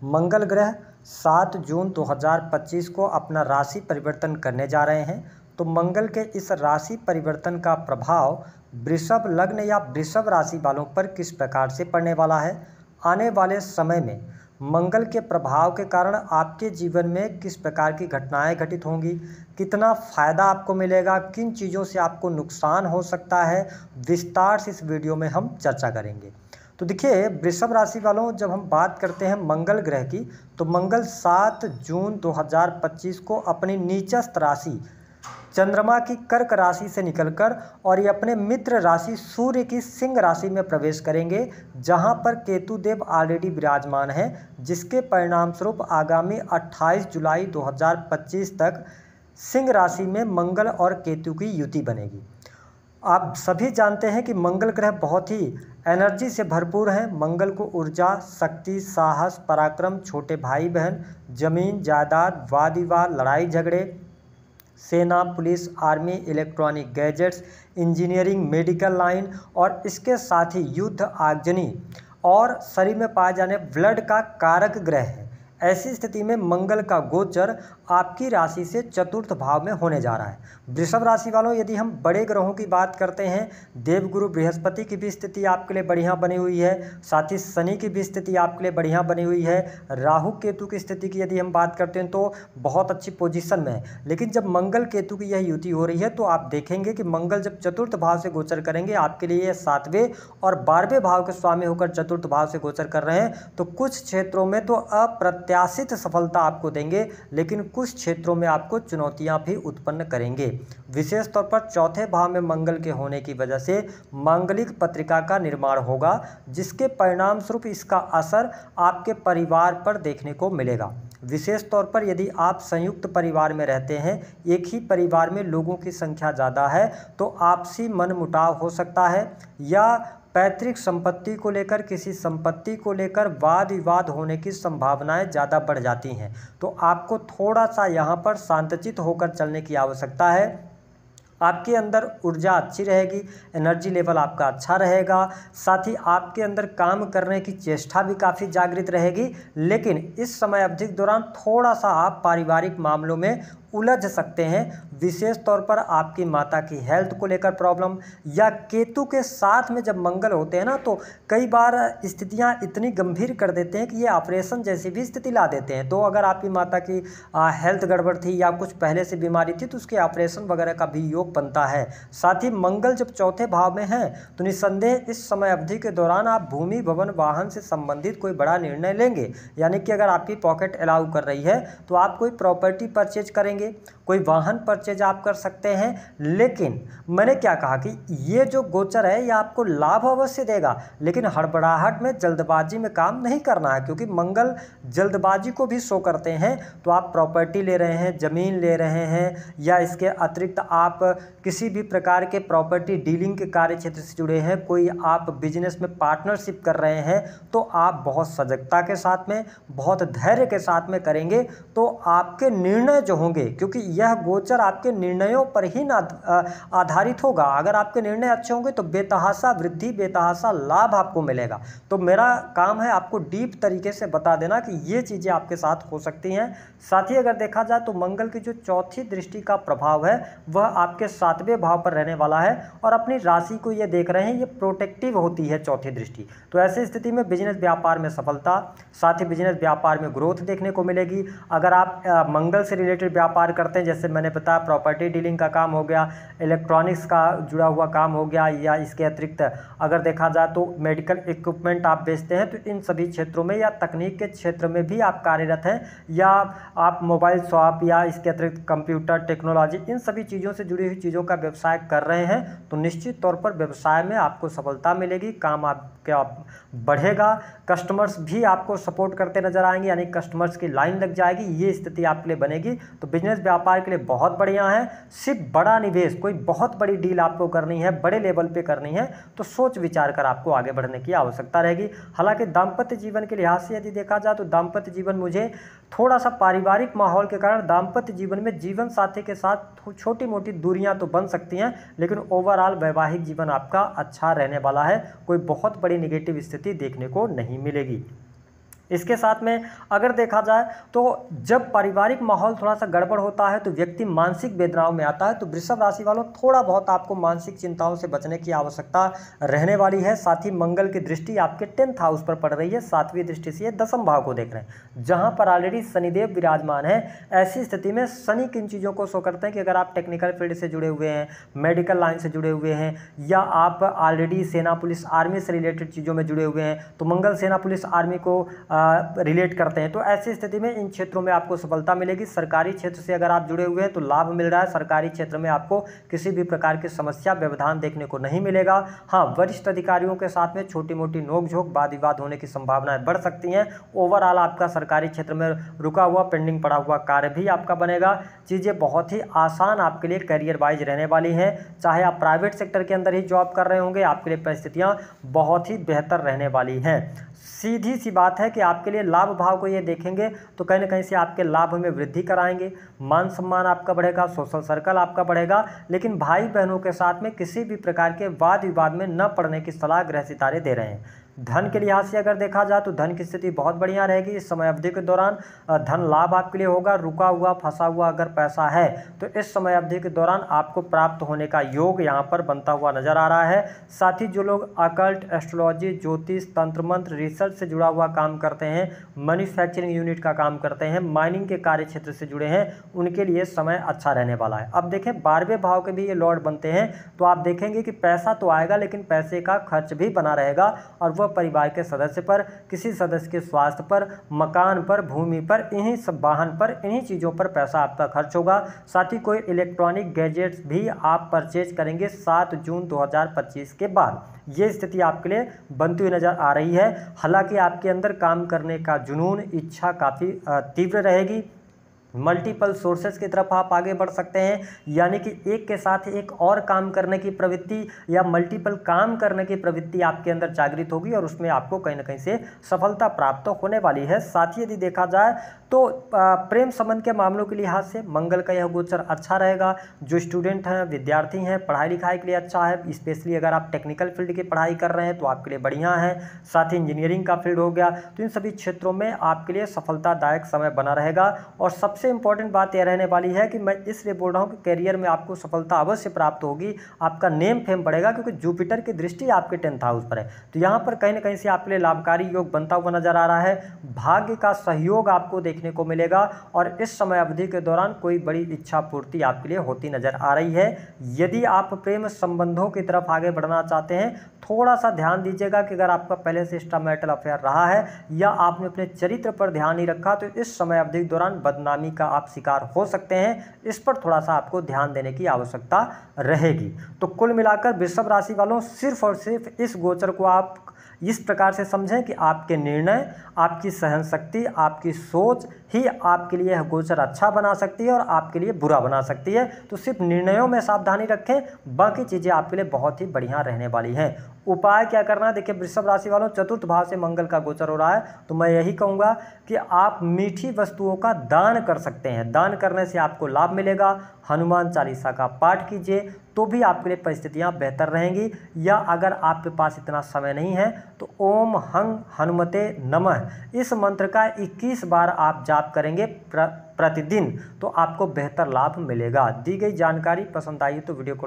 मंगल ग्रह 7 जून 2025 को अपना राशि परिवर्तन करने जा रहे हैं। तो मंगल के इस राशि परिवर्तन का प्रभाव वृषभ लग्न या वृषभ राशि वालों पर किस प्रकार से पड़ने वाला है। आने वाले समय में मंगल के प्रभाव के कारण आपके जीवन में किस प्रकार की घटनाएं घटित होंगी, कितना फ़ायदा आपको मिलेगा, किन चीज़ों से आपको नुकसान हो सकता है, विस्तार से इस वीडियो में हम चर्चा करेंगे। तो देखिए, वृषभ राशि वालों, जब हम बात करते हैं मंगल ग्रह की, तो मंगल 7 जून 2025 को अपनी नीचस्थ राशि चंद्रमा की कर्क राशि से निकलकर और ये अपने मित्र राशि सूर्य की सिंह राशि में प्रवेश करेंगे, जहां पर केतु देव ऑलरेडी विराजमान हैं, जिसके परिणाम स्वरूप आगामी 28 जुलाई 2025 तक सिंह राशि में मंगल और केतु की युति बनेगी। आप सभी जानते हैं कि मंगल ग्रह बहुत ही एनर्जी से भरपूर हैं। मंगल को ऊर्जा, शक्ति, साहस, पराक्रम, छोटे भाई बहन, जमीन जायदाद, वाद विवाद, लड़ाई झगड़े, सेना, police, army, electronic gadgets, engineering, medical line और इसके साथ ही युद्ध, आगजनी और शरीर में पाए जाने ब्लड का कारक ग्रह है। ऐसी स्थिति में मंगल का गोचर आपकी राशि से चतुर्थ भाव में होने जा रहा है। वृषभ राशि वालों, यदि हम बड़े ग्रहों की बात करते हैं, देवगुरु बृहस्पति की भी स्थिति आपके लिए बढ़िया बनी हुई है, साथ ही शनि की भी स्थिति आपके लिए बढ़िया बनी हुई है, राहु केतु की स्थिति की यदि हम बात करते हैं तो बहुत अच्छी पोजीशन में है। लेकिन जब मंगल केतु की यह युति हो रही है तो आप देखेंगे कि मंगल जब चतुर्थ भाव से गोचर करेंगे, आपके लिए 7वें और 12वें भाव के स्वामी होकर चतुर्थ भाव से गोचर कर रहे हैं, तो कुछ क्षेत्रों में तो अप्रत्याशित सफलता आपको देंगे, लेकिन कुछ क्षेत्रों में आपको चुनौतियां भी उत्पन्न करेंगे। विशेष तौर पर चौथे भाव में मंगल के होने की वजह से मांगलिक पत्रिका का निर्माण होगा, जिसके परिणाम स्वरूप इसका असर आपके परिवार पर देखने को मिलेगा। विशेष तौर पर यदि आप संयुक्त परिवार में रहते हैं, एक ही परिवार में लोगों की संख्या ज़्यादा है, तो आपसी मनमुटाव हो सकता है या पैतृक संपत्ति को लेकर, किसी संपत्ति को लेकर वाद विवाद होने की संभावनाएं ज़्यादा बढ़ जाती हैं। तो आपको थोड़ा सा यहाँ पर शांतचित्त होकर चलने की आवश्यकता है। आपके अंदर ऊर्जा अच्छी रहेगी, एनर्जी लेवल आपका अच्छा रहेगा, साथ ही आपके अंदर काम करने की चेष्टा भी काफ़ी जागृत रहेगी। लेकिन इस समय अवधि के दौरान थोड़ा सा आप पारिवारिक मामलों में उलझ सकते हैं। विशेष तौर पर आपकी माता की हेल्थ को लेकर प्रॉब्लम, या केतु के साथ में जब मंगल होते हैं ना, तो कई बार स्थितियां इतनी गंभीर कर देते हैं कि ये ऑपरेशन जैसी भी स्थिति ला देते हैं। तो अगर आपकी माता की हेल्थ गड़बड़ थी या कुछ पहले से बीमारी थी, तो उसके ऑपरेशन वगैरह का भी योग बनता है। साथ ही मंगल जब चौथे भाव में है, तो निस्संदेह इस समय अवधि के दौरान आप भूमि, भवन, वाहन से संबंधित कोई बड़ा निर्णय लेंगे। यानी कि अगर आपकी पॉकेट अलाउ कर रही है तो आप कोई प्रॉपर्टी परचेज करेंगे, कोई वाहन परचेज आप कर सकते हैं। लेकिन मैंने क्या कहा कि ये जो गोचर है ये आपको लाभ अवश्य देगा, लेकिन हड़बड़ाहट में, जल्दबाजी में काम नहीं करना है, क्योंकि मंगल जल्दबाजी को भी शो करते हैं। तो आप प्रॉपर्टी ले रहे हैं, ज़मीन ले रहे हैं, या इसके अतिरिक्त आप किसी भी प्रकार के प्रॉपर्टी डीलिंग के कार्य क्षेत्र से जुड़े हैं, कोई आप बिजनेस में पार्टनरशिप कर रहे हैं, तो आप बहुत सजगता के साथ में, बहुत धैर्य के साथ में करेंगे तो आपके निर्णय जो होंगे, क्योंकि यह गोचर आपके निर्णयों पर ही आधारित होगा। अगर आपके निर्णय अच्छे होंगे तो बेतहाशा वृद्धि, बेतहाशा लाभ आपको मिलेगा। तो मेरा काम है आपको डीप तरीके से बता देना कि ये चीज़ें आपके साथ हो सकती हैं। साथ ही अगर देखा जाए तो मंगल की जो चौथी दृष्टि का प्रभाव है वह आपके 7वें भाव पर रहने वाला है, और अपनी राशि को ये देख रहे हैं, ये प्रोटेक्टिव होती है चौथी दृष्टि। तो ऐसी स्थिति में बिजनेस व्यापार में सफलता, साथ ही बिजनेस व्यापार में ग्रोथ देखने को मिलेगी। अगर आप मंगल से रिलेटेड व्यापार करते हैं, जैसे मैंने बताया प्रॉपर्टी डीलिंग का काम हो गया, इलेक्ट्रॉनिक्स का जुड़ा हुआ काम हो गया, या इसके अतिरिक्त अगर देखा जाए तो मेडिकल इक्विपमेंट आप बेचते हैं, तो इन सभी क्षेत्रों में या तकनीक के क्षेत्र में भी आप कार्यरत हैं, या आप मोबाइल शॉप या इसके अतिरिक्त कंप्यूटर टेक्नोलॉजी, इन सभी चीज़ों से जुड़ी हुई चीज़ों का व्यवसाय कर रहे हैं, तो निश्चित तौर पर व्यवसाय में आपको सफलता मिलेगी, काम आपका बढ़ेगा, कस्टमर्स भी आपको सपोर्ट करते नजर आएंगे, यानी कस्टमर्स की लाइन लग जाएगी। ये स्थिति आपके लिए बनेगी। तो बिजनेस व्यापार के लिए बहुत बढ़िया है। सिर्फ बड़ा निवेश, कोई बहुत बड़ी डील आपको करनी है, बड़े लेवल पे करनी है, तो सोच विचार कर आपको आगे बढ़ने की आवश्यकता रहेगी। हालांकि दाम्पत्य जीवन के लिहाज से यदि देखा जाए तो दाम्पत्य जीवन मुझे थोड़ा सा पारिवारिक माहौल के कारण दाम्पत्य जीवन में जीवन साथी के साथ छोटी मोटी दूरियां तो बन सकती हैं, लेकिन ओवरऑल वैवाहिक जीवन आपका अच्छा रहने वाला है। कोई बहुत बड़ी नेगेटिव स्थिति देखने को नहीं मिलेगी। इसके साथ में अगर देखा जाए तो जब पारिवारिक माहौल थोड़ा सा गड़बड़ होता है तो व्यक्ति मानसिक वेदनाओं में आता है। तो वृषभ राशि वालों थोड़ा बहुत आपको मानसिक चिंताओं से बचने की आवश्यकता रहने वाली है। साथ ही मंगल की दृष्टि आपके 10th हाउस पर पड़ रही है, 7वीं दृष्टि से ये 10th भाव को देख रहे हैं, जहां पर ऑलरेडी शनिदेव विराजमान है। ऐसी स्थिति में शनि किन चीज़ों को शो करते हैं कि अगर आप टेक्निकल फील्ड से जुड़े हुए हैं, मेडिकल लाइन से जुड़े हुए हैं, या आप ऑलरेडी सेना पुलिस आर्मी से रिलेटेड चीज़ों में जुड़े हुए हैं, तो मंगल सेना पुलिस आर्मी को रिलेट करते हैं। तो ऐसी स्थिति में इन क्षेत्रों में आपको सफलता मिलेगी। सरकारी क्षेत्र से अगर आप जुड़े हुए हैं तो लाभ मिल रहा है। सरकारी क्षेत्र में आपको किसी भी प्रकार की समस्या व्यवधान देखने को नहीं मिलेगा। हाँ, वरिष्ठ अधिकारियों के साथ में छोटी मोटी नोकझोंक वाद विवाद होने की संभावनाएं बढ़ सकती हैं। ओवरऑल आपका सरकारी क्षेत्र में रुका हुआ पेंडिंग पड़ा हुआ कार्य भी आपका बनेगा। चीज़ें बहुत ही आसान आपके लिए करियर वाइज रहने वाली हैं। चाहे आप प्राइवेट सेक्टर के अंदर ही जॉब कर रहे होंगे, आपके लिए परिस्थितियाँ बहुत ही बेहतर रहने वाली हैं। सीधी सी बात है कि आपके लिए लाभ भाव को ये देखेंगे तो कहीं ना कहीं से आपके लाभ में वृद्धि कराएंगे। मान सम्मान आपका बढ़ेगा, सोशल सर्कल आपका बढ़ेगा। लेकिन भाई बहनों के साथ में किसी भी प्रकार के वाद विवाद में न पड़ने की सलाह ग्रह सितारे दे रहे हैं। धन के लिहाज से अगर देखा जाए तो धन की स्थिति बहुत बढ़िया रहेगी। इस समय अवधि के दौरान धन लाभ आपके लिए होगा। रुका हुआ फंसा हुआ अगर पैसा है तो इस समय अवधि के दौरान आपको प्राप्त होने का योग यहाँ पर बनता हुआ नजर आ रहा है। साथ ही जो लोग अकल्ट, एस्ट्रोलॉजी, ज्योतिष, तंत्र मंत्र, रिसर्च से जुड़ा हुआ काम करते हैं, मैन्युफैक्चरिंग यूनिट का काम करते हैं, माइनिंग के कार्य क्षेत्र से जुड़े हैं, उनके लिए समय अच्छा रहने वाला है। अब देखें 12वें भाव के भी ये लॉर्ड बनते हैं तो आप देखेंगे कि पैसा तो आएगा लेकिन पैसे का खर्च भी बना रहेगा और वह परिवार के सदस्य पर, किसी सदस्य के स्वास्थ्य पर, मकान पर, भूमि पर, इन्हीं सब वाहन पर, इन्हीं चीज़ों पर पैसा आपका खर्च होगा। साथ ही कोई इलेक्ट्रॉनिक गैजेट्स भी आप परचेज करेंगे 7 जून 2025 के बाद। ये स्थिति आपके लिए बनती हुई नजर आ रही है। हालांकि आपके अंदर काम करने का जुनून, इच्छा काफ़ी तीव्र रहेगी। मल्टीपल सोर्सेज की तरफ आप आगे बढ़ सकते हैं, यानी कि एक के साथ एक और काम करने की प्रवृत्ति या मल्टीपल काम करने की प्रवृत्ति आपके अंदर जागृत होगी और उसमें आपको कहीं ना कहीं से सफलता प्राप्त होने वाली है। साथ ही यदि देखा जाए तो प्रेम संबंध के मामलों के लिहाज से मंगल का यह गोचर अच्छा रहेगा। जो स्टूडेंट हैं, विद्यार्थी हैं, पढ़ाई लिखाई के लिए अच्छा है। स्पेशली अगर आप टेक्निकल फील्ड की पढ़ाई कर रहे हैं तो आपके लिए बढ़िया है। साथ ही इंजीनियरिंग का फील्ड हो गया, तो इन सभी क्षेत्रों में आपके लिए सफलतादायक समय बना रहेगा। और सबसे इंपॉर्टेंट बात यह रहने वाली है कि मैं इसलिए बोल रहा हूँ कि करियर में आपको सफलता अवश्य प्राप्त होगी। आपका नेम फेम बढ़ेगा क्योंकि जुपिटर की दृष्टि आपके 10th हाउस पर है। तो यहाँ पर कहीं ना कहीं से आपके लिए लाभकारी योग बनता हुआ नजर आ रहा है। भाग्य का सहयोग आपको देखने को मिलेगा और इस समय अवधि के दौरान कोई बड़ी इच्छा पूर्ति आपके लिए होती नजर आ रही है। यदि आप प्रेम संबंधों की तरफ आगे बढ़ना चाहते हैं, थोड़ा सा ध्यान दीजिएगा कि अगर आपका पहले से एक्स्ट्रामैरिटल अफेयर रहा है या आपने अपने चरित्र पर ध्यान नहीं रखा तो इस समय अवधि के दौरान बदनामी का आप शिकार हो सकते हैं। इस पर थोड़ा सा आपको ध्यान देने की आवश्यकता रहेगी। तो कुल मिलाकर वृषभ राशि वालों सिर्फ और सिर्फ इस गोचर को आप इस प्रकार से समझें कि आपके निर्णय, आपकी सहन शक्ति, आपकी सोच ही आपके लिए गोचर अच्छा बना सकती है और आपके लिए बुरा बना सकती है। तो सिर्फ निर्णयों में सावधानी रखें, बाकी चीज़ें आपके लिए बहुत ही बढ़िया रहने वाली हैं। उपाय क्या करना है, देखिए वृषभ राशि वालों 4th भाव से मंगल का गोचर हो रहा है तो मैं यही कहूँगा कि आप मीठी वस्तुओं का दान कर सकते हैं। दान करने से आपको लाभ मिलेगा। हनुमान चालीसा का पाठ कीजिए तो भी आपके लिए परिस्थितियाँ बेहतर रहेंगी। या अगर आपके पास इतना समय नहीं है तो ओम हंग हनुमते नमः इस मंत्र का 21 बार आप जाप करेंगे प्रतिदिन तो आपको बेहतर लाभ मिलेगा। दी गई जानकारी पसंद आई तो वीडियो को